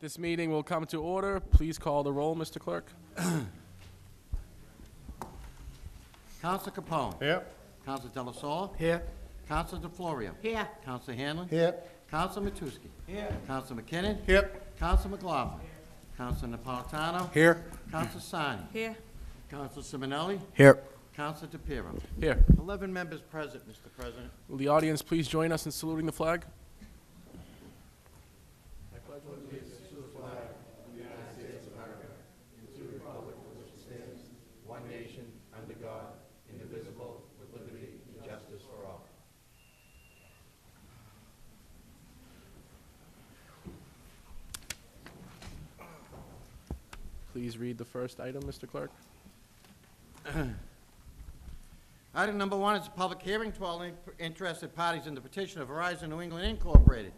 This meeting will come to order. Please call the roll, Mr. Clerk. Counsel Capone. Here. Counsel De La Sola. Here. Counsel DeFlorio. Here. Counsel Hanlon. Here. Counsel Matusky. Here. Counsel McKinnon. Here. Counsel McLaughlin. Counsel Napolitano. Here. Counsel Sani. Here. Counsel Simonelli. Here. Counsel DePiero. Here. 11 members present, Mr. President. Will the audience please join us in saluting the flag? Please read the first item, Mr. Clerk. Item number 1 is a public hearing to all interested parties in the petition of Verizon New England Incorporated,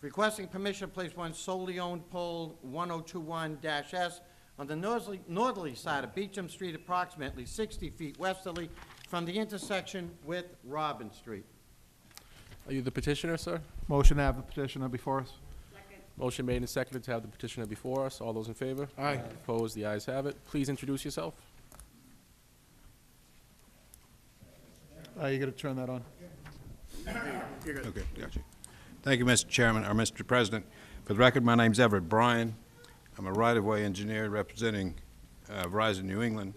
requesting permission to place one solely owned pole 1021-S on the northerly side of Beecham Street, approximately 60 feet westerly from the intersection with Robin Street. Are you the petitioner, sir? Motion to have the petitioner before us. Motion made and seconded to have the petitioner before us. All those in favor? Aye. Opposed? The ayes have it. Please introduce yourself. You gotta turn that on. Okay, gotcha. Thank you, Mr. Chairman, or Mr. President. For the record, my name's Everett Bryan. I'm a right-of-way engineer representing Verizon New England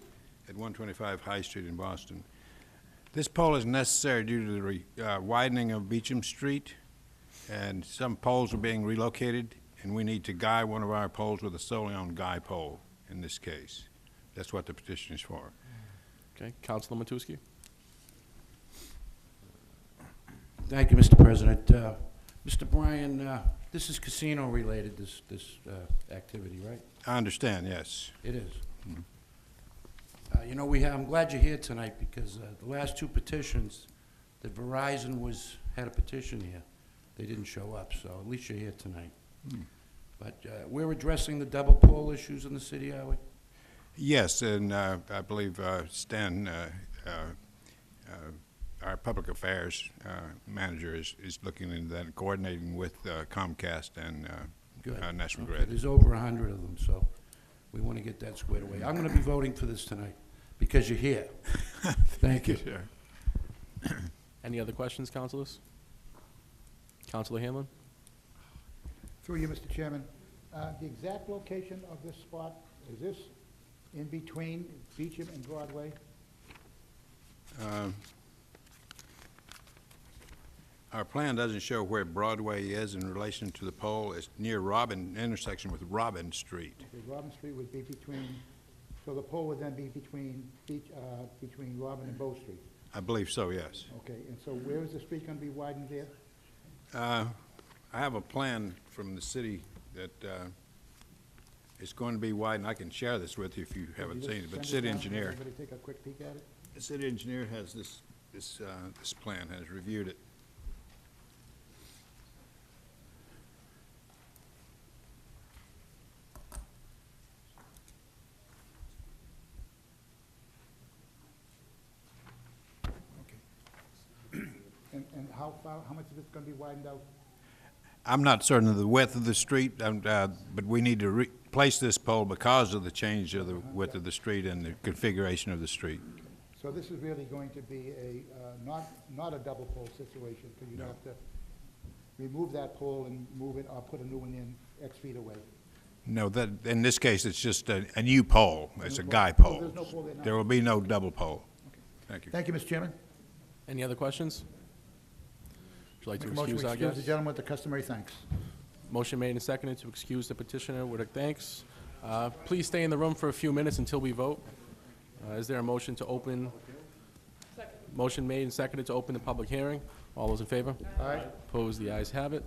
at 125 High Street in Boston. This pole is necessary due to the widening of Beecham Street, and some poles are being relocated, and we need to guy one of our poles with a solely owned guy pole in this case. That's what the petition is for. Okay, Councilor Matusky. Thank you, Mr. President. Mr. Bryan, this is casino-related, this activity, right? I understand, yes. It is. You know, I'm glad you're here tonight because the last two petitions, that Verizon had a petition here. They didn't show up, so at least you're here tonight. But we're addressing the double pole issues in the city, are we? Yes, and I believe Stan, our public affairs manager, is looking into that and coordinating with Comcast and Good. National Okay, Grid. there's over 100 of them, so we want to get that squared away. I'm going to be voting for this tonight because you're here. Thank you. Sure. Any other questions, councilors? Councilor Hanlon? Through you, Mr. Chairman. The exact location of this spot, is this in between Beecham and Broadway? Our plan doesn't show where Broadway is in relation to the pole. It's near intersection with Robin Street. Okay, Robin Street would be between, so the pole would then be between Robin and Bow Street. I believe so, yes. Okay, and so where is the street going to be widened there? I have a plan from the city that it's going to be widened. I can share this with you if you haven't Could you seen it, but just city send it down so engineer. everybody take a quick peek at it? The city engineer has this plan, has reviewed it. And how much of it's going to be widened out? I'm not certain of the width of the street, but we need to replace this pole because of the change of the width of the street and the configuration of the street. So this is really going to be a, not a double pole situation, because you'd No. have to remove that pole and move it, or put a new one in X feet away. No, that, in this case, it's just a new pole. It's a new guy pole. Oh, pole. there's no pole there now. There will be no double pole. Thank you. Thank you, Mr. Chairman. Any other questions? Would you like Make to a motion excuse to our excuse the guest? gentleman with the customary thanks. Motion made and seconded to excuse the petitioner with a thanks. Please stay in the room for a few minutes until we vote. Is there a motion to open? Motion made and seconded to open the public hearing. All those in favor? Aye. Opposed? The ayes have it.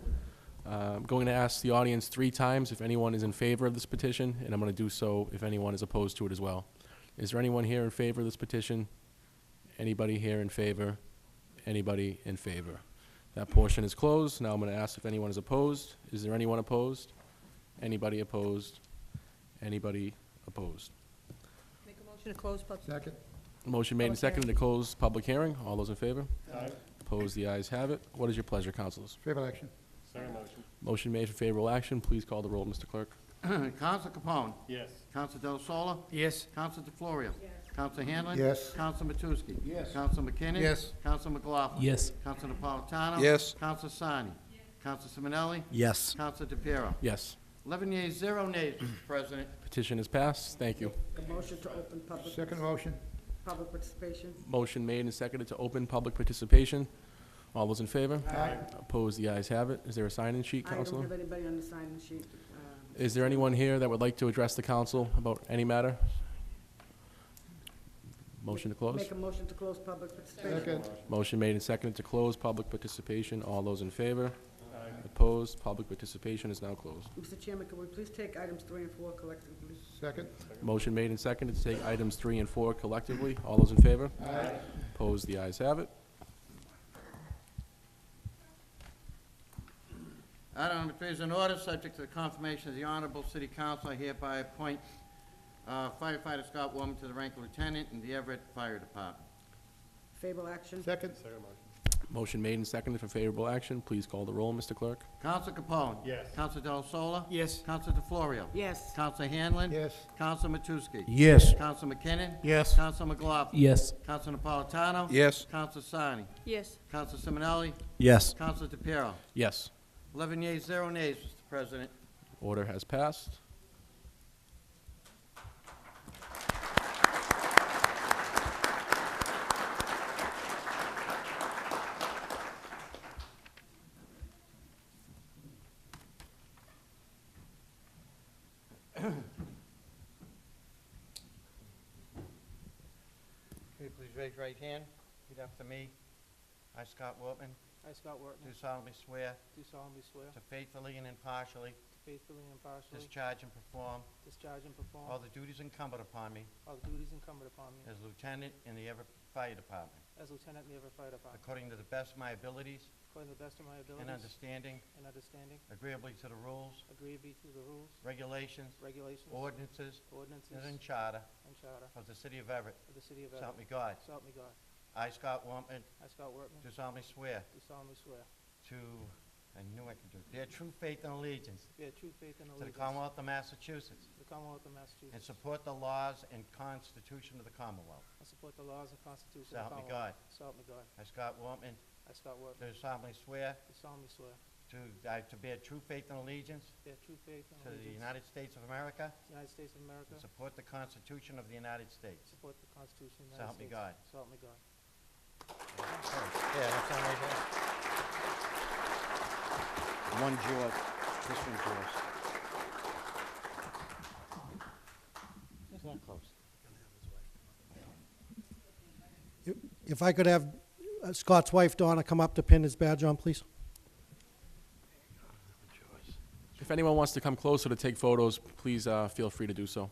I'm going to ask the audience 3 times if anyone is in favor of this petition, and I'm going to do so if anyone is opposed to it as well. Is there anyone here in favor of this petition? Anybody here in favor? Anybody in favor? That portion is closed. Now I'm going to ask if anyone is opposed. Is there anyone opposed? Anybody opposed? Anybody opposed? Make a motion to close public. Second. Motion made and Public hearing. seconded to close public hearing. All those in favor? Aye. Opposed? The ayes have it. What is your pleasure, councilors? Favorable action. Motion made for favorable action. Please call the roll, Mr. Clerk. Counsel Capone. Yes. Counsel Del Sola. Yes. Counsel DeFlorio. Yes. Counsel Hanlon. Yes. Counsel Matusky. Yes. Counsel McKinnon. Yes. Counsel McLaughlin. Yes. Counsel Napolitano. Yes. Counsel Sani. Counsel Simonelli. Yes. Counsel DePiero. Yes. 11 yeas, 0 nays, Mr. President. Petition is passed. Thank you. A motion to open Second motion. public participation. Motion made and seconded to open public participation. All those in favor? Aye. Opposed? The ayes have it. Is there a sign-in sheet, I don't Counselor? have anybody on the sign-in sheet. Is there anyone here that would like to address the council about any matter? Motion to close? Make a motion to close public participation. Second. Motion made and seconded to close public participation. All those in favor? Opposed? Public participation is now closed. Mr. Chairman, could we please take items 3 and 4 collectively? Second. Motion made and seconded to take items 3 and 4 collectively. All those in favor? Aye. Opposed? The ayes have it. Item number 3 is an order subject to the confirmation of the Honorable City Council. I hereby appoint firefighter Scott Woman to the rank of lieutenant in the Everett Fire Department. Favorable action? Second. Motion made and seconded for favorable action. Please call the roll, Mr. Clerk. Counsel Capone. Yes. Counsel Del Sola. Yes. Counsel DeFlorio. Yes. Counsel Hanlon. Yes. Counsel Matusky. Yes. Counsel McKinnon. Yes. Counsel McLaughlin. Yes. Counsel Napolitano. Yes. Counsel Sani. Yes. Counsel Simonelli. Yes. Counsel DePiero. Yes. 11 yeas, 0 nays, Mr. President. Order has passed. Okay, please raise your right hand. Repeat after me. I, Scott Wortman, I, Scott Wortman, do solemnly swear do solemnly swear to faithfully and impartially to faithfully and impartially discharge and perform discharge and perform all the duties incumbent upon me all the duties incumbent upon me as lieutenant in the Everett Fire Department, as lieutenant in the Everett Fire Department, according to the best of my abilities according to the best of my and abilities understanding, and understanding, agreeably to the rules, agreeably to the rules, regulations, regulations, ordinances, ordinances, and charter and charter of the city of Everett. of the city of So help Everett. me God. So help me God. I, Scott Wortman, I, Scott Wortman, do solemnly swear do solemnly swear to, I knew I could do it, bear true faith and allegiance to bear true faith and to the allegiance Commonwealth of Massachusetts to the Commonwealth of and Massachusetts, support the laws and Constitution of the Commonwealth. and support the laws and Constitution So of the help me Commonwealth. God. So help me God. I, Scott Wortman, I, Scott Wortman, do solemnly swear do solemnly swear to bear true faith and allegiance to bear true faith and to the allegiance United States of America to the United States of America, and support the Constitution of the United States. support the Constitution of the So United help me States. God. So help me God. Yeah, that's on right there. One George, this one George. It's not close. If I could have Scott's wife, Donna, come up to pin his badge on, please. If anyone wants to come closer to take photos, please feel free to do so.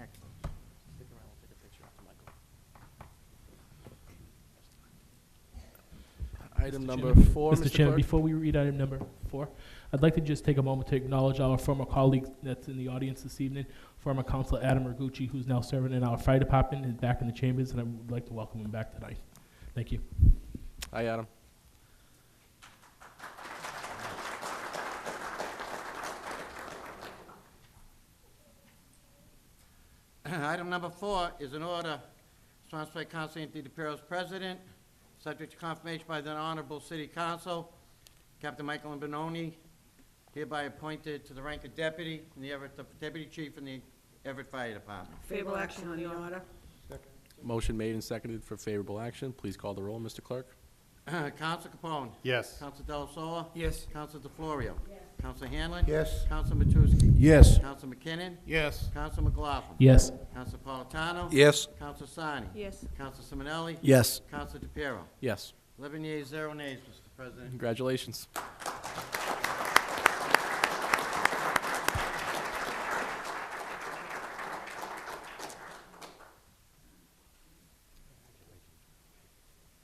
Excellent. Stick around, we'll take a picture after Michael. Item number 4, Mr. Mr. Chairman, Clerk. before we read item number 4, I'd like to just take a moment to acknowledge our former colleague that's in the audience this evening, former Councilor Adam Ragucci, who's now serving in our fire department and back in the chambers, and I would like to welcome him back tonight. Thank you. Hi, Adam. Item number 4 is an order sponsored by Council Anthony DePiero's president, subject to confirmation by the Honorable City Council. Captain Michael Benoni, hereby appointed to the rank of deputy in the Everett, deputy chief in the Everett Fire Department. Favorable action on the order? Motion made and seconded for favorable action. Please call the roll, Mr. Clerk. Counsel Capone. Yes. Counsel Del Sola. Yes. Counsel DeFlorio. Yes. Counselor Hanlon? Yes. Counselor Matusky? Yes. Counselor McKinnon? Yes. Counselor McLaughlin? Yes. Counselor Napolitano? Yes. Counselor Sani? Yes. Counselor Simonelli? Yes. Counselor DePiero? Yes. 11 yeas, 0 nays, Mr. President. Congratulations.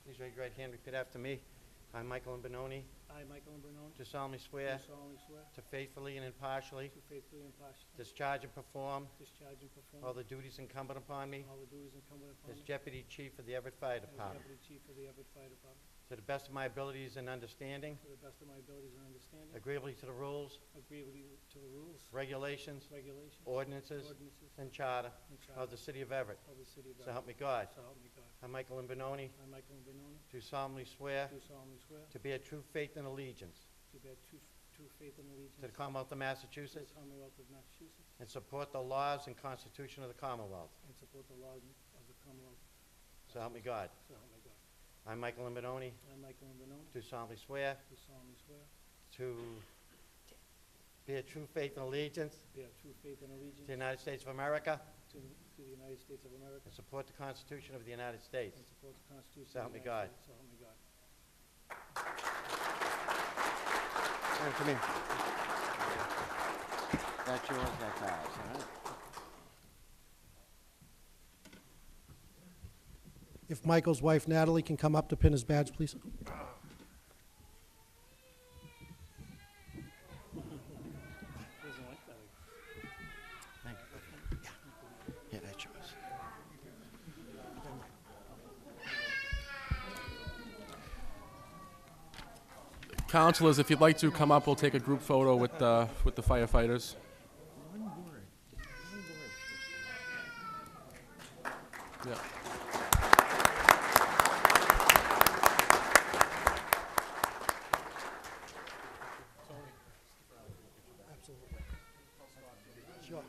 Please raise your right hand, repeat after me. I, Michael Benoni, I, Michael Bernone, do solemnly swear do solemnly swear to faithfully and impartially to faithfully and impartially discharge and perform discharge and perform all the duties incumbent upon me all the duties incumbent upon as me Deputy Chief of the Everett Fire as Department, Deputy Chief of the Everett Fire Department, to the best of my abilities and understanding, to the best of my abilities and understanding, agreeably to the rules, agreeably to the rules, regulations, regulations, ordinances, ordinances, and charter and of charter the City of Everett. of the City of So Everett. help me God. So help me God. I, Michael Benoni, I, Michael Bernone, do solemnly swear do solemnly swear to bear true faith and allegiance to bear true faith and allegiance to the Commonwealth of to the Massachusetts Commonwealth of Massachusetts and support the laws and Constitution of the Commonwealth. and support the laws of the Commonwealth. So help me God. So help me God. I, Michael Benoni, I, Michael Bernone, do solemnly swear do solemnly swear to bear true faith and allegiance to bear true faith and allegiance to the United States of America to the United States of America and support the Constitution of the United States. and support the Constitution So of help the me United God. States. So help me God. Come here. That's yours, that's ours, all right? If Michael's wife Natalie can come up to pin his badge, please. Thank you. Yeah, that's yours. Councilors, if you'd like to come up, we'll take a group photo with the firefighters. Yeah. Sure.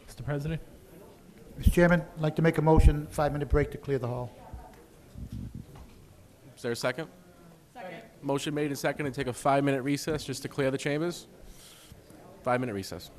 Mr. President? Mr. Chairman, I'd like to make a motion, 5-minute break to clear the hall. Is there a second? Second. Motion made and seconded to take a 5-minute recess just to clear the chambers. 5-minute recess.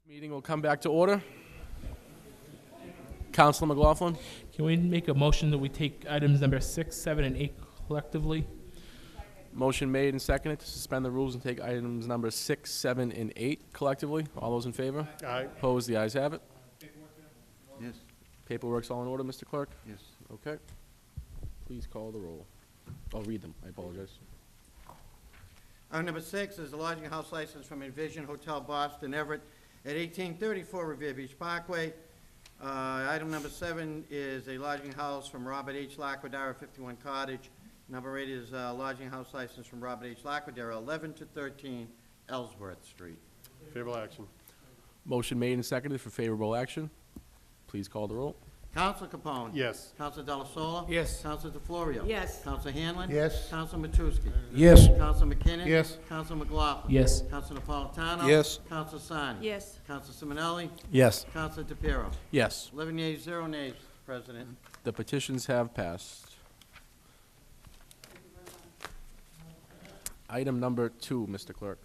Meeting will come back to order. Councilor McLaughlin? Can we make a motion that we take items number 6, 7, and 8 collectively? Motion made and seconded to suspend the rules and take items number 6, 7, and 8 collectively. All those in favor? Aye. Opposed? The ayes have it. Yes. Paperwork's all in order, Mr. Clerk? Yes. Okay. Please call the roll. I'll read them. I apologize. Item number 6 is a lodging house license from Envision Hotel Boston Everett at 1834 Revere Beach Parkway. Item number 7 is a lodging house from Robert H. Laquadara, 51 Cottage. Number 8 is a lodging house license from Robert H. Laquadara, 11 to 13 Ellsworth Street. Favorable action. Motion made and seconded for favorable action. Please call the roll. Counsel Capone. Yes. Counsel Delasola. Yes. Counsel DeFlorio. Yes. Counsel Hanlon. Yes. Counsel Matusky. Yes. Counsel McKinnon. Yes. Counsel McLaughlin. Yes. Counsel Napolitano. Yes. Counsel Sani. Yes. Counsel Simonelli. Yes. Counsel DePiero. Yes, 11 yeas, 0 nays, Mr. President. the petitions have passed. Item number 2, Mr. Clerk.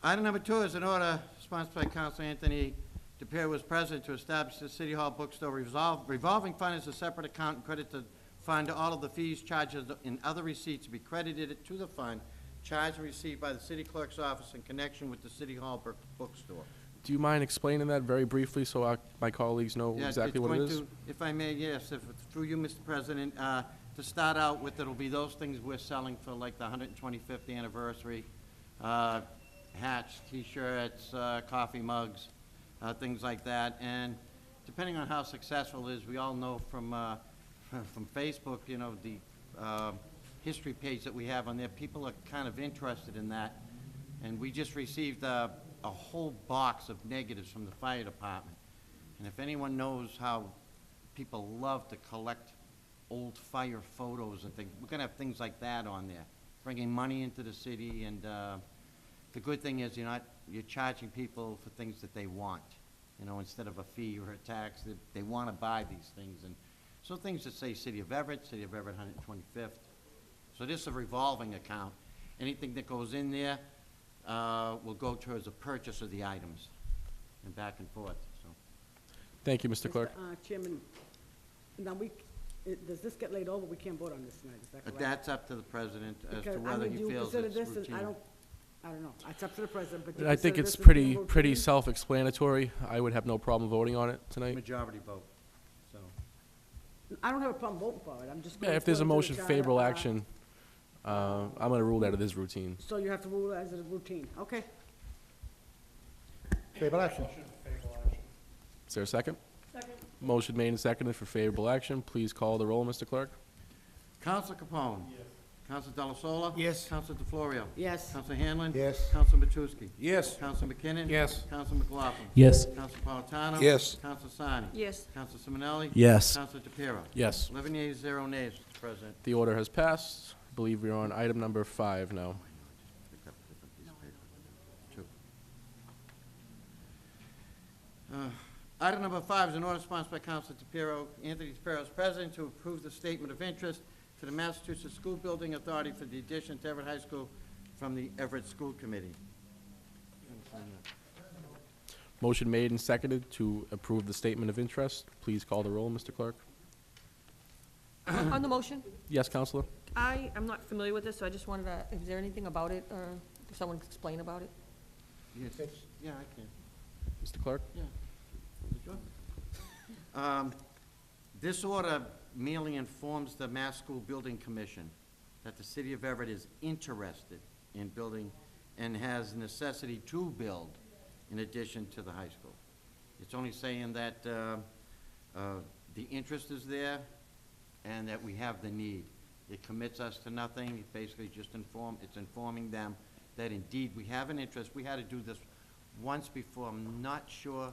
Item number 2 is an order sponsored by Counsel Anthony DePiero was president to establish the City Hall Bookstore revolving fund as a separate account and credit to fund all of the fees, charges, and other receipts to be credited to the fund, charged and received by the city clerk's office in connection with the City Hall Bookstore. Do you mind explaining that very briefly so my colleagues know Yeah, exactly it's what it going is? to- If I may, yes, through you, Mr. President, to start out with, it'll be those things we're selling for like the 125th anniversary, hats, T-shirts, coffee mugs, things like that. And depending on how successful it is, we all know from Facebook, you know, the history page that we have on there, people are kind of interested in that. And we just received a whole box of negatives from the fire department. And if anyone knows how people love to collect old fire photos and things, we're gonna have things like that on there, bringing money into the city. And the good thing is you're charging people for things that they want, you know, instead of a fee or a tax. They wanna buy these things. And so things that say City of Everett 125th. So this is a revolving account. Anything that goes in there will go towards a purchase of the items and back and forth, so. Thank you, Mr. Clerk. Chairman, now does this get laid over? We can't vote on this tonight, is that correct? That's up to the president as to Because, I whether mean, he do you feels consider it's this, routine. I don't know, it's up to the president, but do you I think consider it's this as being pretty routine? self-explanatory. I would have no problem voting on it tonight. Majority vote, so. I don't have a problem voting for it, I'm just Yeah, going if there's a according to motion the for charter, favorable action, I'm gonna rule that it is routine. So you have to rule it as a routine, okay? Favorable action. Is there a second? Second. Motion made and seconded for favorable action. Please call the roll, Mr. Clerk. Counsel Capone. Yes. Counsel Delasola. Yes. Counsel DeFlorio. Yes. Counsel Hanlon. Yes. Counsel Matusky. Yes. Counsel McKinnon. Yes. Counsel McLaughlin. Yes. Counsel Napolitano. Yes. Counsel Sani. Yes. Counsel Simonelli. Yes. Counsel DePiero. Yes, 11 yeas, 0 nays, Mr. President. the order has passed. I believe we're on item number 5 now. Pick up a different piece of paper. Two. Item number 5 is an order sponsored by Counsel DePiero, Anthony DePiero as president, to approve the statement of interest to the Massachusetts School Building Authority for the addition to Everett High School from the Everett School Committee. Motion made and seconded to approve the statement of interest. Please call the roll, Mr. Clerk. On the motion, Yes, Counselor? I am not familiar with this, so I just wanted to, is there anything about it, or if someone could explain about it? Yes, yeah, I can. Mr. Clerk? Yeah. This order merely informs the Mass School Building Commission that the city of Everett is interested in building and has necessity to build in addition to the high school. It's only saying that the interest is there and that we have the need. It commits us to nothing. It basically just it's informing them that indeed we have an interest. We had to do this once before. I'm not sure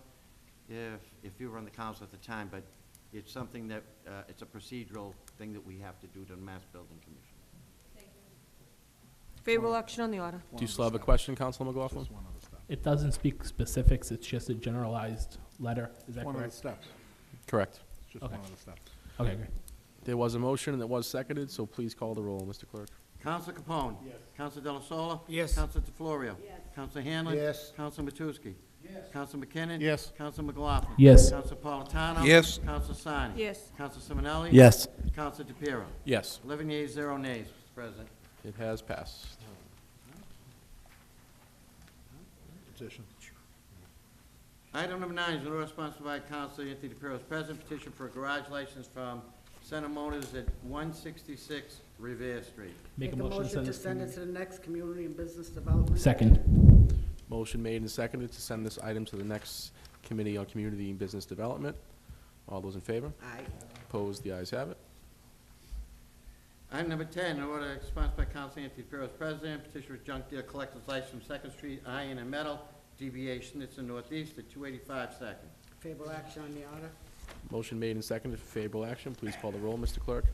if you were on the council at the time, but it's something that, it's a procedural thing that we have to do to the Mass Building Commission. Favorable action on the order. Do you still have a question, Counselor McLaughlin? It doesn't speak specifics, it's just a generalized letter. Is that One of the correct? steps. Correct. It's just Okay. one of the steps. Okay, great. There was a motion and it was seconded, so please call the roll, Mr. Clerk. Counsel Capone. Yes. Counsel Delasola. Yes. Counsel DeFlorio. Yes. Counsel Hanlon. Yes. Counsel Matusky. Yes. Counsel McKinnon? Yes. Counsel McLaughlin? Yes. Counsel Napolitano? Yes. Counsel Sani? Yes. Counsel Simonelli? Yes. Counsel DePiero? Yes, 11 yeas, 0 nays, Mr. President. it has passed. Petition. Item number 9 is an order sponsored by Counsel Anthony DePiero as president, petition for a garage license from Center Motors at 166 Revere Street. Make a motion to send this send it to. to the next Community and Business Development. Second. Motion made and seconded to send this item to the next Committee on Community and Business Development. All those in favor? Aye. Opposed? The ayes have it. Item number 10, an order sponsored by Counsel Anthony DePiero as president, petition for junk dealer collector's license from Second Street Iron and Metal, DBA Schnitzer Northeast at 285 Second. Favorable action on the order. Motion made and seconded for favorable action. Please call the roll, Mr. Clerk.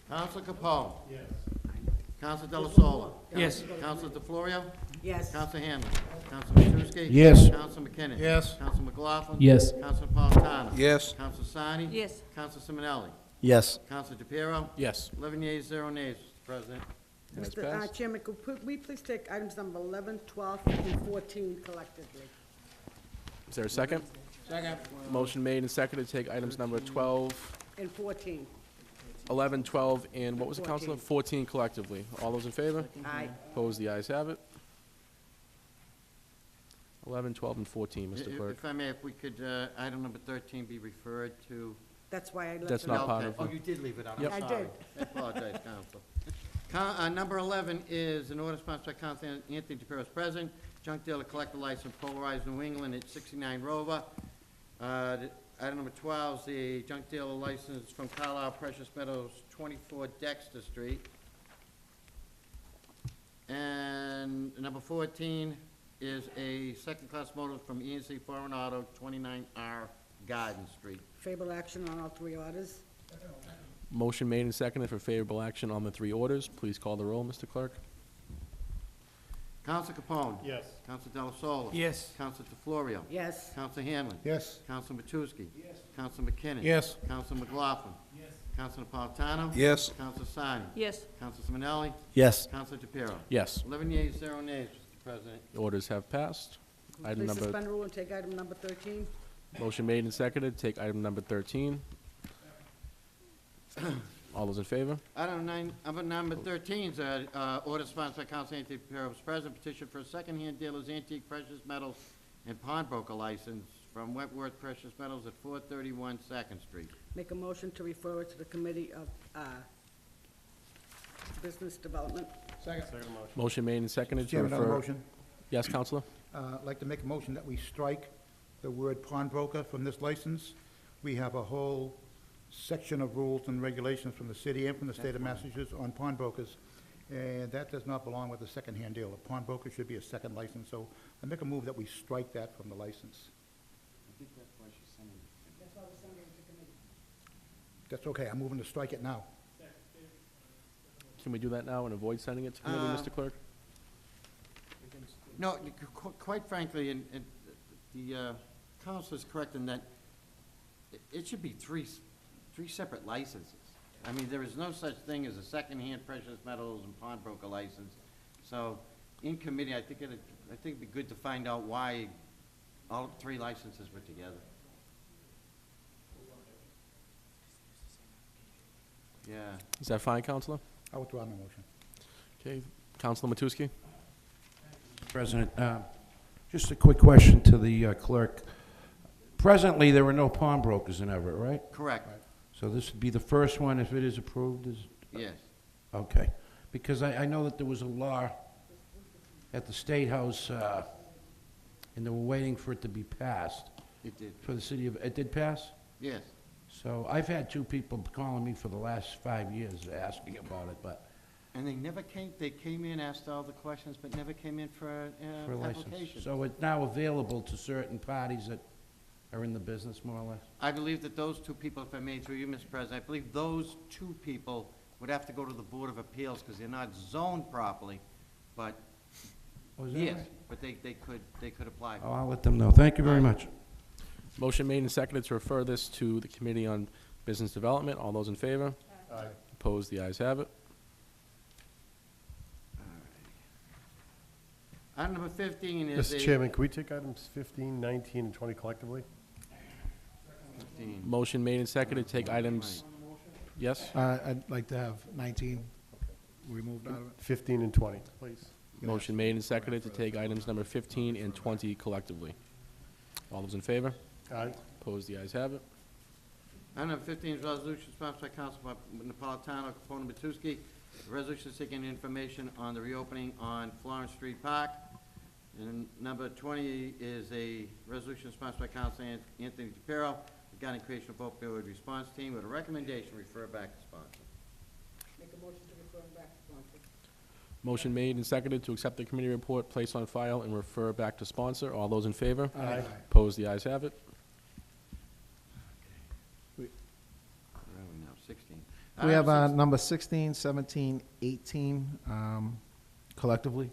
Counsel Capone. Yes. Counsel Delasola. Yes. Counsel DeFlorio. Yes. Counsel Hanlon. Counsel Matusky. Yes. Counsel McKinnon. Yes. Counsel McLaughlin. Yes. Counsel Napolitano. Yes. Counsel Sani. Yes. Counsel Simonelli. Yes. Counsel DePiero. Yes, 11 yeas, 0 nays, Mr. President. it has Mr. passed. Chairman, could we please take items number 11, 12, and 14 collectively? Is there a second? Second. Motion made and seconded to take items number 12, And 14. 11, 12, and what was it, Counselor? 14 collectively. All those in favor? Aye. Opposed? The ayes have it. 11, 12, and 14, Mr. Clerk. If I may, if we could, item number 13 be referred to... That's why I left That's it not out. part Okay. of Oh, you did leave it on, Yep. I'm I sorry. did. I apologize, Counsel. Number 11 is an order sponsored by Counsel Anthony DePiero as president, junk dealer collector license Polarized New England at 69 Rover. Item number 12 is the junk dealer license from Carlisle Precious Meadows, 24 Dexter Street. And number 14 is a second-class motor from E&C Foreign Auto, 29R Garden Street. Favorable action on all three orders. Motion made and seconded for favorable action on the three orders. Please call the roll, Mr. Clerk. Counsel Capone. Yes. Counsel Delasola. Yes. Counsel DeFlorio. Yes. Counsel Hanlon. Yes. Counsel Matusky. Yes. Counsel McKinnon. Yes. Counsel McLaughlin. Yes. Counsel Napolitano. Yes. Counsel Sani. Yes. Counsel Simonelli. Yes. Counsel DePiero. Yes, 11 yeas, 0 nays, Mr. President. the orders have passed. Item Please number, suspend rule and take item number 13. motion made and seconded, take item number 13. All those in favor? Item number 13 is order sponsored by Counsel Anthony DePiero as president, petition for a second-hand dealer's antique precious metals and pawnbroker license from Wentworth Precious Metals at 431 Second Street. Make a motion to refer it to the Committee of Business Development. Second. Motion made and seconded to Chairman, on the refer. motion, Yes, Counselor? I'd like to make a motion that we strike the word pawnbroker from this license. We have a whole section of rules and regulations from the city and from the state of Massachusetts on pawnbrokers, and that does not belong with a second-hand dealer. Pawnbroker should be a second license, so I make a move that we strike that from the license. That's okay, I'm moving to strike it now. Can we do that now and avoid sending it to committee, Mr. Clerk? No, quite frankly, and the counsel is correct in that it should be three separate licenses. I mean, there is no such thing as a second-hand precious metals and pawnbroker license. So, in committee, I think it'd be good to find out why all three licenses were together. Yeah. Is that fine, Counselor? I withdraw my motion. Okay, Counselor Matusky? President, just a quick question to the clerk. Presently, there are no pawnbrokers in Everett, right? Correct. So this would be the first one if it is approved, Yes. okay. Because I know that there was a law at the State House, and they were waiting for it to be passed It did. for the city of, it did pass? Yes. So I've had two people calling me for the last 5 years asking about it, but And they came in, asked all the questions, but never came in for for a license. application. So it's now available to certain parties that are in the business, more or less? I believe that those two people, if I may, through you, Mr. President, I believe those two people would have to go to the Board of Appeals because they're not zoned properly, but, Oh, is that yes, right? but they could apply. Oh, I'll let them know. Thank you very much. Motion made and seconded to refer this to the Committee on Business Development. All those in favor? Aye. Opposed? The ayes have it. Item number 15 is Mr. a... Chairman, can we take items 15, 19, and 20 collectively? 15. Motion made and seconded to take items, yes? I'd like to have 19 removed out of it. 15 and 20, please. Motion made and seconded to take items number 15 and 20 collectively. All those in favor? Aye. Opposed, the ayes have it. Item number 15 is resolution sponsored by Councilman Napolitano, Capone, Matusky. Resolution seeking information on the reopening on Florence Street Park. And number 20 is a resolution sponsored by Councilman Anthony DePiero regarding creation of opioid response team with a recommendation refer back to sponsor. Make a motion to refer back to sponsor. Motion made and seconded to accept the committee report, place on file, and refer back to sponsor. All those in favor? Aye. Opposed, the ayes have it. Where are we now? 16. We have Item 16 number 16, 17, 18 collectively.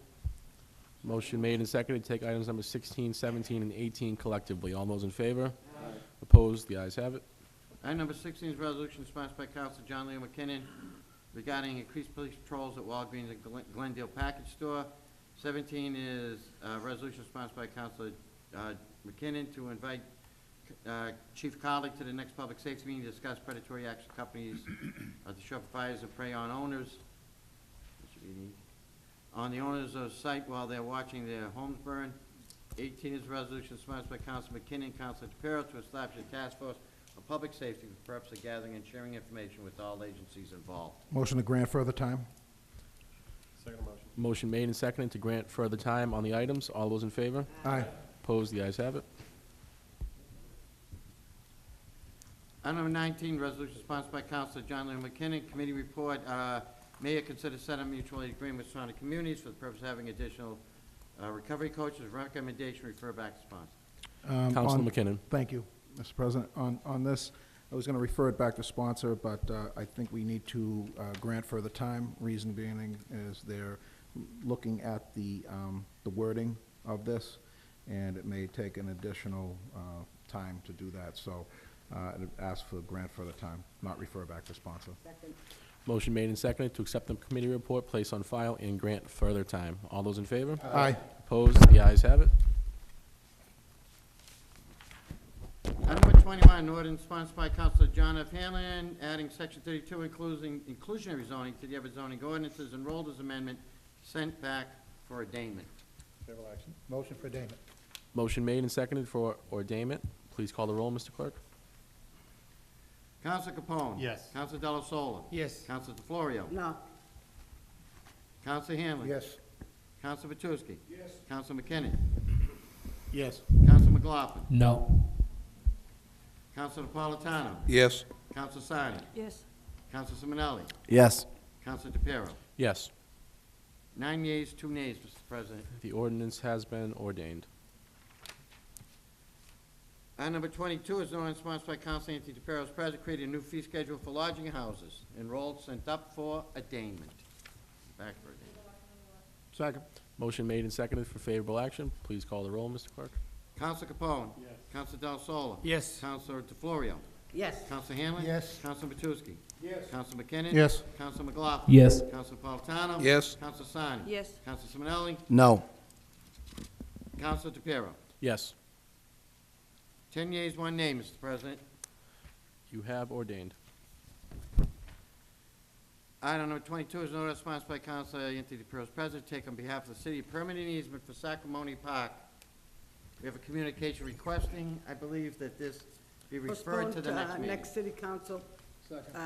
Motion made and seconded to take items number 16, 17, and 18 collectively. All those in favor? Opposed, the ayes have it. Item number 16 is resolution sponsored by Council John Leo McKinnon regarding increased police patrols at Walgreens and Glendale Package Store. 17 is resolution sponsored by Council McKinnon to invite Chief Carly to the next public safety meeting to discuss predatory action companies to show fires and prey on owners. That should be neat. On the owners of the site while they're watching their homes burn. 18 is resolution sponsored by Council McKinnon, Council DePiero to establish a task force of public safety for the purpose of gathering and sharing information with all agencies involved. Motion to grant further time. Second motion. Motion made and seconded to grant further time on the items. All those in favor? Aye. Opposed, the ayes have it. Item number 19, resolution sponsored by Councilor John Lynn McKinnon, committee report, mayor consider setting mutual aid agreement with surrounding communities for the purpose of having additional recovery coaches. Recommendation refer back to sponsor. Councilor McKinnon. Thank you, Mr. President. On this, I was going to refer it back to sponsor, but I think we need to grant further time. Reason being is they're looking at the wording of this, and it may take an additional time to do that. So I'd ask for grant further time, not refer back to sponsor. Second. Motion made and seconded to accept the committee report, place on file, and grant further time. All those in favor? Aye. Opposed, the ayes have it. Item number 21, ordinance sponsored by Councilor John F. Hanlon, adding section 32, inclusionary zoning to the other zoning ordinances, enrolled as amendment, sent back for arraignment. Favorable action. Motion for arraignment. Motion made and seconded for ordainment. Please call the roll, Mr. Clerk. Councilor Capone. Yes. Councilor Della Sola. Yes. Councilor DeFlorio. No. Councilor Hanlon. Yes. Councilor Matusky. Yes. Councilor McKinnon. Yes. Councilor McLaughlin. No. Councilor Napolitano. Yes. Councilor Sani. Yes. Councilor Simonelli. Yes. Councilor DePiero. Yes, 9 yeas, 2 nays, Mr. President. the ordinance has been ordained. Item number 22 is an ordinance sponsored by Council Anthony DePiero as president, creating a new fee schedule for lodging houses. Enrolled, sent up for attainment. Back for attainment. Second. Motion made and seconded for favorable action. Please call the roll, Mr. Clerk. Councilor Capone. Yes. Councilor Del Sola. Yes. Councilor DeFlorio. Yes. Councilor Hanlon. Yes. Councilor Matusky. Yes. Councilor McKinnon. Yes. Councilor McLaughlin. Yes. Councilor Napolitano. Yes. Councilor Sani. Yes. Councilor Simonelli. No. Councilor DePiero. Yes, 10 yeas, 1 nay, Mr. President. you have ordained. Item number 22 is an order sponsored by Councilor Anthony DePiero as president, take on behalf of the city a permanent easement for Sacramone Park. We have a communication requesting, I believe, that this be referred to the next meeting. Next city council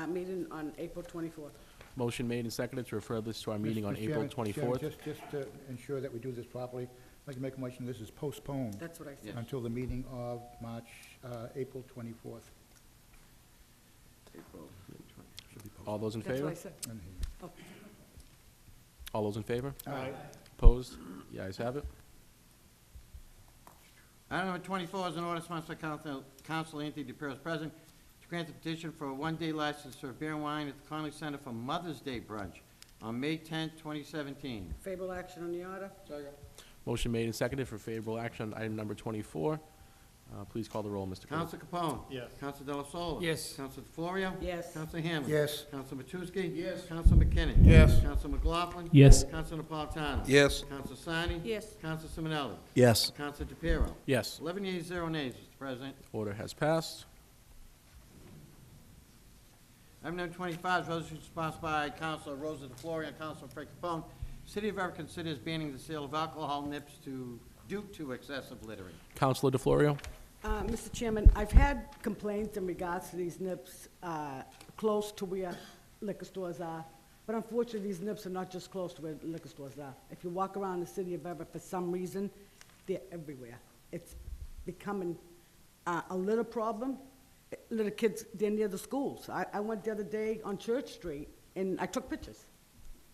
meeting on April 24th. Motion made and seconded to refer this to our meeting on Mr. April Chairman, 24th. Just to ensure that we do this properly, I'd like to make a motion, this is postponed That's what I said. Yes. until the meeting of April 24th. April 20. All those in That's what favor? I said. And Oh, All those in favor? Aye. Opposed? The ayes have it. Item number 24 is an order sponsored by Council Anthony DePiero as president to grant the petition for a one-day license to serve beer and wine at the Connolly Center for Mother's Day brunch on May 10th, 2017. favorable action on the order? Motion made and seconded for favorable action on item number 24. Please call the roll, Mr. Clerk. Counsel Capone. Yes. Counsel De La Sola. Yes. Counsel DeFlorio. Yes. Counsel Hamlin. Yes. Counsel Matusky. Yes. Counsel McKinnon. Yes. Counsel McLaughlin. Yes. Counsel Napolitano. Yes. Counsel Sani. Yes. Counsel Simonelli. Yes. Counsel DePiero. Yes, 11 yeas, 0 nays, Mr. President. order has passed. Item number 25 is resolution sponsored by Councilor Rosa DeFlorio and Councilor Frank Capone. City of Everett considers banning the sale of alcohol nips due to excessive littering. Counselor DeFlorio? Mr. Chairman, I've had complaints in regards to these nips close to where liquor stores are, but unfortunately, these nips are not just close to where liquor stores are. If you walk around the city of Everett, for some reason, they're everywhere. It's becoming a litter problem. Little kids, they're near the schools. I went the other day on Church Street, and I took pictures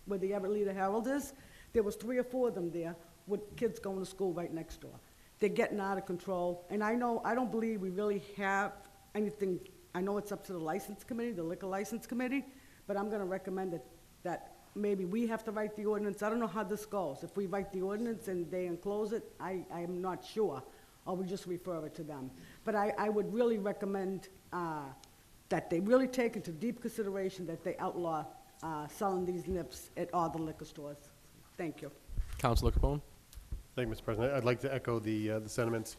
where the Everett Leader Herald is. There was 3 or 4 of them there with kids going to school right next door. They're getting out of control, and I don't believe we really have anything. I know it's up to the license committee, the liquor license committee, but I'm gonna recommend that maybe we have to write the ordinance. I don't know how this goes. If we write the ordinance and they enclose it, I am not sure, or we just refer it to them. But I would really recommend that they really take into deep consideration that they outlaw selling these nips at all the liquor stores. Thank you. Counselor Capone? Thank you, Mr. President. I'd like to echo the sentiments.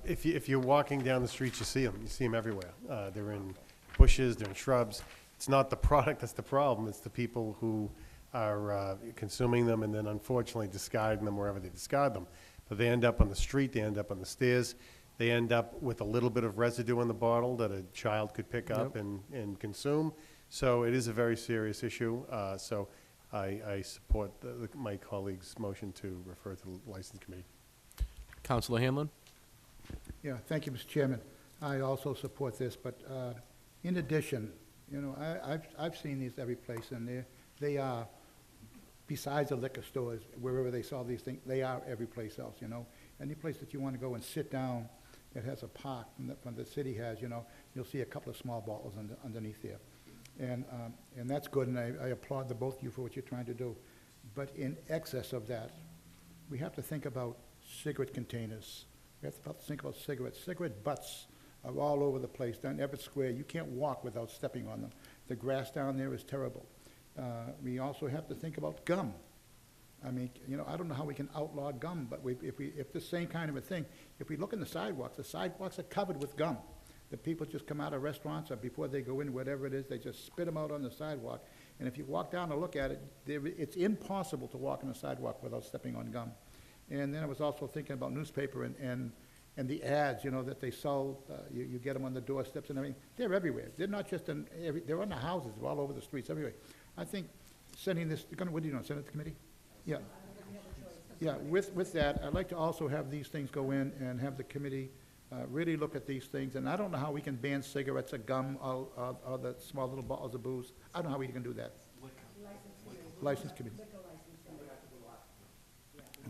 If you're walking down the streets, you see them. You see them everywhere. They're in bushes, they're in shrubs. It's not the product that's the problem. It's the people who are consuming them and then unfortunately discarding them wherever they discard them. But they end up on the street, they end up on the stairs, they end up with a little bit of residue in the bottle that a child could pick up and consume. So it is a very serious issue. So I support my colleague's motion to refer to the License Committee. Counselor Hanlon? Yeah, thank you, Mr. Chairman. I also support this, but in addition, you know, I've seen these every place, and they are, besides the liquor stores, wherever they sell these things, they are every place else, you know. Any place that you want to go and sit down that has a park from the city has, you know, you'll see a couple of small bottles underneath there. And that's good, and I applaud the both of you for what you're trying to do. But in excess of that, we have to think about cigarette containers. We have to think about cigarettes. Cigarette butts are all over the place. Down Everett Square, you can't walk without stepping on them. The grass down there is terrible. We also have to think about gum. I mean, you know, I don't know how we can outlaw gum, but if the same kind of a thing, if we look in the sidewalks are covered with gum. The people just come out of restaurants, or before they go in, whatever it is, they just spit them out on the sidewalk. And if you walk down and look at it, it's impossible to walk on the sidewalk without stepping on gum. And then I was also thinking about newspaper and the ads, you know, that they sell. You get them on the doorsteps and everything. They're everywhere. They're not just they're on the houses. They're all over the streets, everywhere. I think sending this, what are you doing, send it to committee? Yeah. Yeah, with that, I'd like to also have these things go in and have the committee really look at these things. And I don't know how we can ban cigarettes or gum or the small little bottles of booze. I don't know how we can do that. License committee.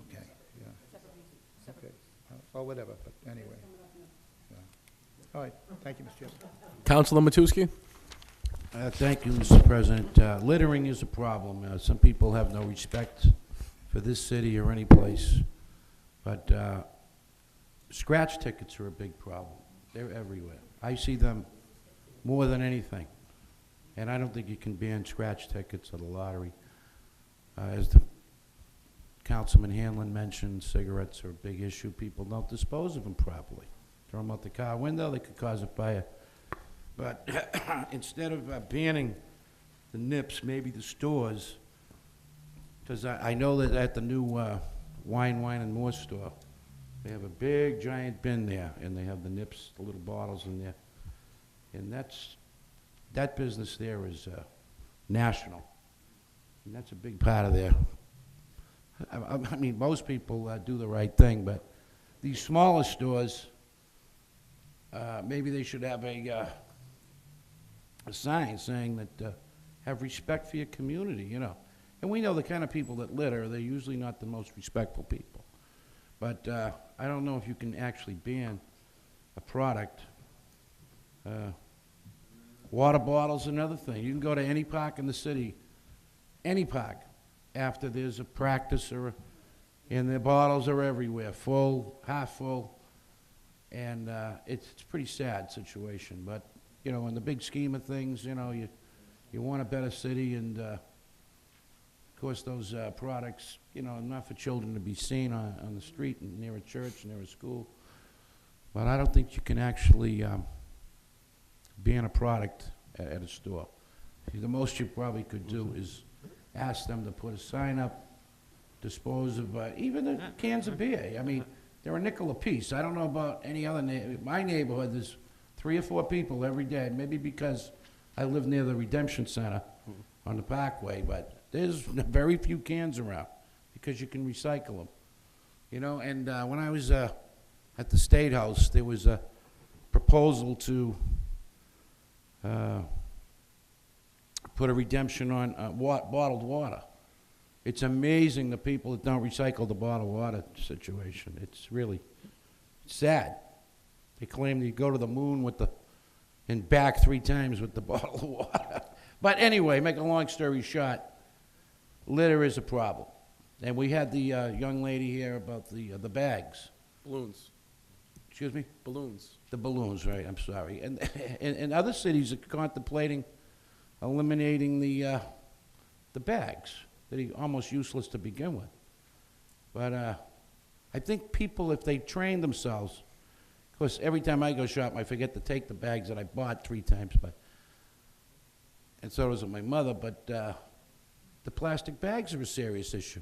Okay, yeah. Okay, or whatever, but anyway. Yeah. All right, thank you, Mr. Chairman. Counselor Matusky? Thank you, Mr. President. Littering is a problem. Some people have no respect for this city or any place. But scratch tickets are a big problem. They're everywhere. I see them more than anything. And I don't think you can ban scratch tickets at the lottery. As the Councilman Hanlon mentioned, cigarettes are a big issue. People don't dispose of them properly. Throw them out the car window, they could cause a fire. But instead of banning the nips, maybe the stores, because I know that at the new Wine and More store, they have a big giant bin there, and they have the nips, the little bottles in there. And that business there is national. And that's a big part of their, I mean, most people do the right thing, but these smaller stores, maybe they should have a sign saying that have respect for your community, you know. And we know the kind of people that litter, they're usually not the most respectful people. But I don't know if you can actually ban a product. Water bottles, another thing. You can go to any park in the city, any park, after there's a practice and the bottles are everywhere, full, half full. And it's a pretty sad situation, but, you know, in the big scheme of things, you know, you want a better city, and, of course, those products, you know, not for children to be seen on the street and near a church, near a school. But I don't think you can actually ban a product at a store. The most you probably could do is ask them to put a sign up, dispose of, even the cans of beer. I mean, they're a nickel apiece. I don't know about any other my neighborhood, there's 3 or 4 people every day, maybe because I live near the Redemption Center on the Parkway, but there's very few cans around because you can recycle them. You know, and when I was at the State House, there was a proposal to put a redemption on bottled water. It's amazing the people that don't recycle the bottled water situation. It's really sad. They claim they go to the moon and back 3 times with the bottle of water. But anyway, make a long story short, litter is a problem. And we had the young lady here about the bags. Balloons. Excuse me? Balloons. The balloons, right, I'm sorry. And other cities are contemplating eliminating the bags that are almost useless to begin with. But I think people, if they train themselves, of course, every time I go shopping, I forget to take the bags that I bought 3 times, and so does my mother, but the plastic bags are a serious issue.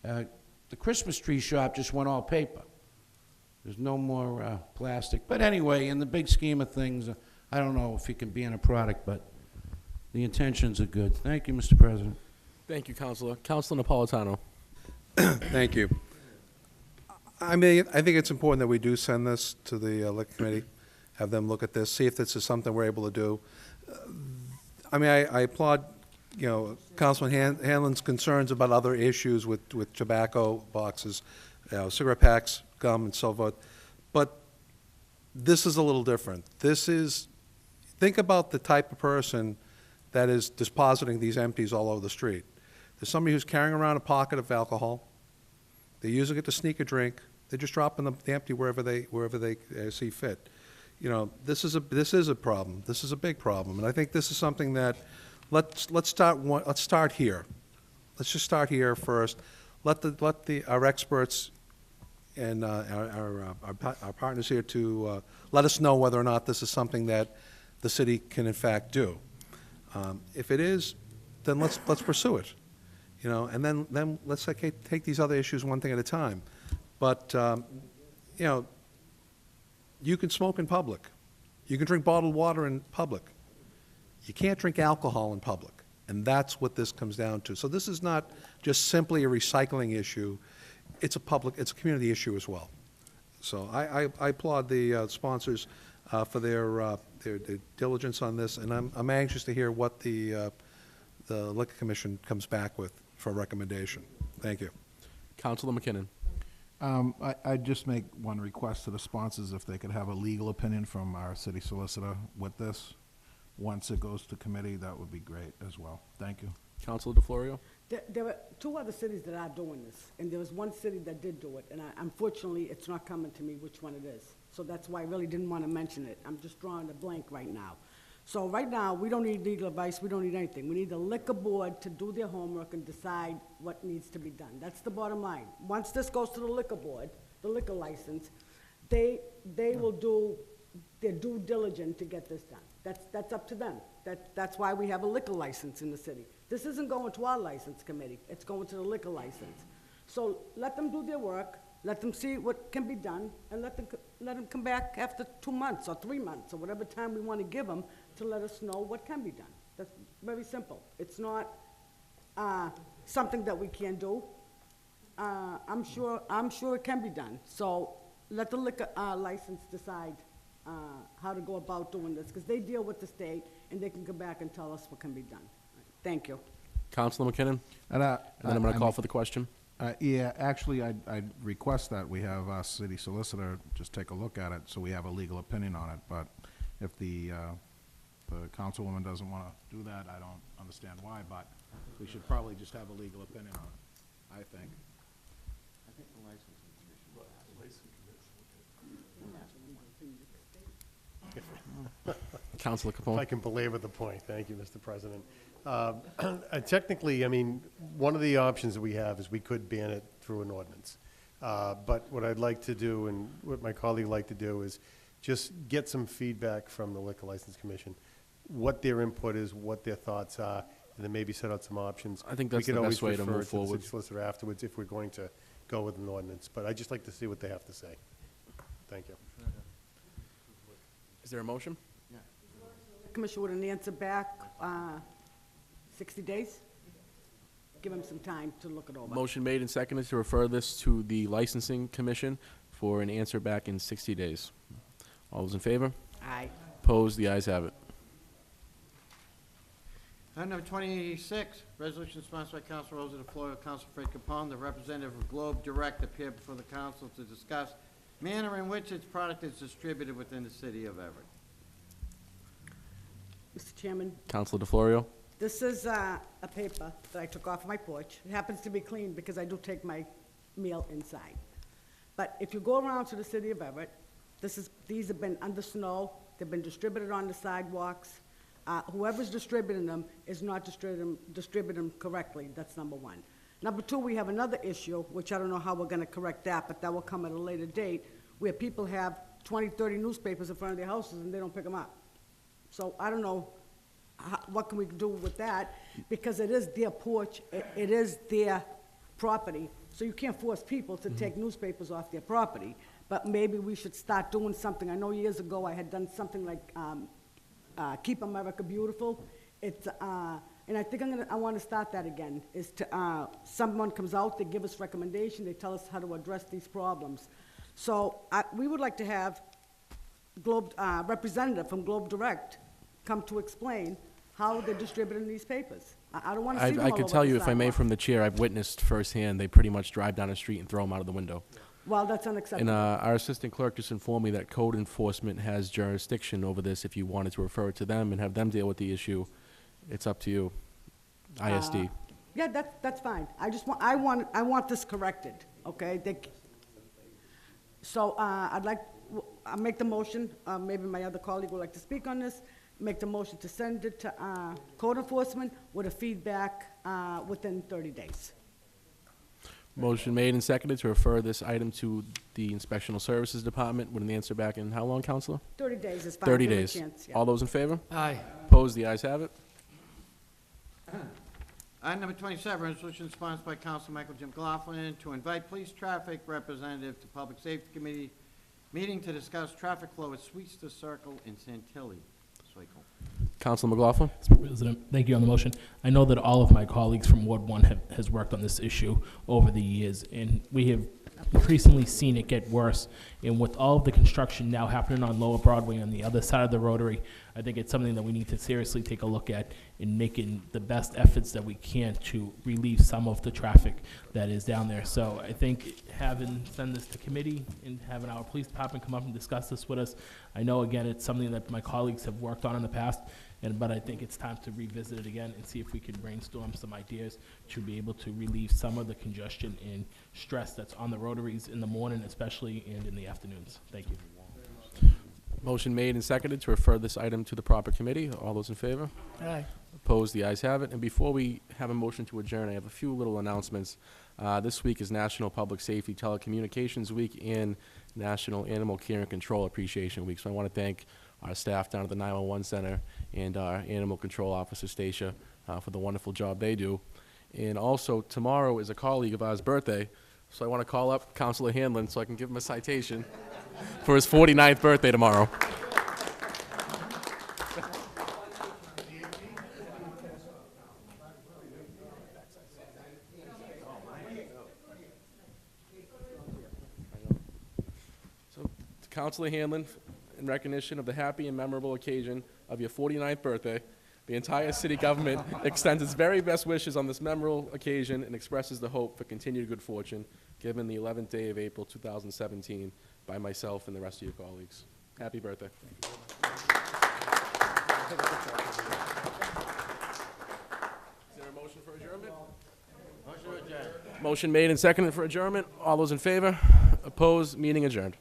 The Christmas tree shop just went all paper. There's no more plastic. But anyway, in the big scheme of things, I don't know if you can ban a product, but the intentions are good. Thank you, Mr. President. Thank you, Counselor. Counselor Napolitano. Thank you. I mean, I think it's important that we do send this to the Liquor Committee, have them look at this, see if this is something we're able to do. I mean, I applaud, you know, Councilman Hanlon's concerns about other issues with tobacco boxes, cigarette packs, gum, and so forth. But this is a little different. This is, think about the type of person that is depositing these empties all over the street. There's somebody who's carrying around a pocket of alcohol. They're using it to sneak a drink. They're just dropping the empty wherever they see fit. You know, this is a problem. This is a big problem, and I think this is something that let's start here. Let's just start here first. Let our experts and our partners here to let us know whether or not this is something that the city can in fact do. If it is, then let's pursue it. You know, and then let's take these other issues one thing at a time. But you know, you can smoke in public. You can drink bottled water in public. You can't drink alcohol in public, and that's what this comes down to. So this is not just simply a recycling issue. It's a community issue as well. So I applaud the sponsors for their diligence on this, and I'm anxious to hear what the Liquor Commission comes back with for a recommendation. Thank you. Counselor McKinnon. I'd just make one request to the sponsors, if they could have a legal opinion from our city solicitor with this. Once it goes to committee, that would be great as well. Thank you. Counselor DeFlorio. There were 2 other cities that are doing this, and there was one city that did do it, and unfortunately, it's not coming to me which one it is. So that's why I really didn't want to mention it. I'm just drawing a blank right now. So right now, we don't need legal advice, we don't need anything. We need the liquor board to do their homework and decide what needs to be done. That's the bottom line. Once this goes to the liquor board, the liquor license, they will do their due diligence to get this done. That's up to them. That's why we have a liquor license in the city. This isn't going to our license committee, it's going to the liquor license. So let them do their work, let them see what can be done, and let them come back after 2 months or 3 months, or whatever time we want to give them, to let us know what can be done. That's very simple. It's not something that we can't do. I'm sure it can be done. So let the liquor license decide how to go about doing this, because they deal with the state, and they can come back and tell us what can be done. Thank you. Counselor McKinnon. And then I'm going to call for the question. Yeah, actually, I'd request that we have our city solicitor just take a look at it, so we have a legal opinion on it. But if the councilwoman doesn't want to do that, I don't understand why, but we should probably just have a legal opinion on it, I think. I think the licensing commission. Councilor If I Capone. can belabor the point, thank you, Mr. President. Technically, I mean, one of the options that we have is we could ban it through an ordinance. But what I'd like to do, and what my colleague would like to do, is just get some feedback from the Liquor License Commission, what their input is, what their thoughts are, and then maybe set out some options. I think We that's could the always best way to refer move it the forward. city solicitor afterwards if we're going to go with an ordinance. But I'd just like to see what they have to say. Thank you. Is there a motion? Commissioner with an answer back, 60 days? Give him some time to look it over. Motion made and seconded to refer this to the Licensing Commission for an answer back in 60 days. All those in favor? Aye. Opposed? The ayes have it. Item number 26, resolution sponsored by Council Rosa DeFlorio, Council Fred Capone. The representative of Globe Direct appeared before the council to discuss manner in which its product is distributed within the city of Everett. Mr. Chairman, Councilor DeFlorio. this is a paper that I took off my porch. It happens to be clean because I do take my meal inside. But if you go around to the city of Everett, these have been under snow, they've been distributed on the sidewalks. Whoever's distributing them is not distributing them correctly, that's number one. Number two, we have another issue, which I don't know how we're gonna correct that, but that will come at a later date, where people have 20, 30 newspapers in front of their houses and they don't pick them up. So I don't know, what can we do with that? Because it is their porch, it is their property, so you can't force people to take newspapers off their property. But maybe we should start doing something. I know years ago I had done something like Keep America Beautiful. It's, and I think I want to start that again, is to, someone comes out, they give us recommendation, they tell us how to address these problems. So we would like to have representative from Globe Direct come to explain how they're distributing these papers. I don't want to see them all I over could tell the you, if I may, sidewalk. from the chair, I've witnessed firsthand, they pretty much drive down the street and throw them out of the window. Well, that's And unacceptable. our assistant clerk just informed me that code enforcement has jurisdiction over this. If you wanted to refer it to them and have them deal with the issue, it's up to you. ISD. Yeah, that's fine. I want this corrected, okay? So, I'll make the motion, maybe my other colleague would like to speak on this, make the motion to send it to, code enforcement with a feedback, within 30 days. Motion made and seconded to refer this item to the Inspectional Services Department with an answer back in how long, Counselor? 30 days is fine. 30 Give it a days. chance, yeah. All those in favor? Aye. Opposed? The ayes have it. Item number 27, resolution sponsored by Council Michael Jim McLaughlin to invite police traffic representative to Public Safety Committee meeting to discuss traffic flow at Sweetster Circle in Santilli. Circle. Councilor McLaughlin? Mr. President, thank you on the motion. I know that all of my colleagues from Ward 1 has worked on this issue over the years, and we have increasingly seen it get worse. And with all of the construction now happening on Lower Broadway on the other side of the Rotary, I think it's something that we need to seriously take a look at in making the best efforts that we can to relieve some of the traffic that is down there. So I think send this to committee and having our police department come up and discuss this with us. I know, again, it's something that my colleagues have worked on in the past, but I think it's time to revisit it again and see if we can brainstorm some ideas to be able to relieve some of the congestion and stress that's on the rotaries in the morning especially and in the afternoons. Thank you. Motion made and seconded to refer this item to the proper committee. All those in favor? Aye. Opposed? The ayes have it. And before we have a motion to adjourn, I have a few little announcements. This week is National Public Safety Telecommunications Week and National Animal Care and Control Appreciation Week. So I want to thank our staff down at the 911 Center and our Animal Control Officer, Stacia, for the wonderful job they do. And also, tomorrow is a colleague of ours' birthday, so I want to call up Councilor Hanlon so I can give him a citation for his 49th birthday tomorrow. So, to Councilor Hanlon, in recognition of the happy and memorable occasion of your 49th birthday, the entire city government extends its very best wishes on this memorable occasion and expresses the hope for continued good fortune, given the 11th day of April 2017, by myself and the rest of your colleagues. Happy birthday. Is there a motion for adjournment? Motion to adjourn. Motion made and seconded for adjournment. All those in favor? Opposed? Meeting adjourned.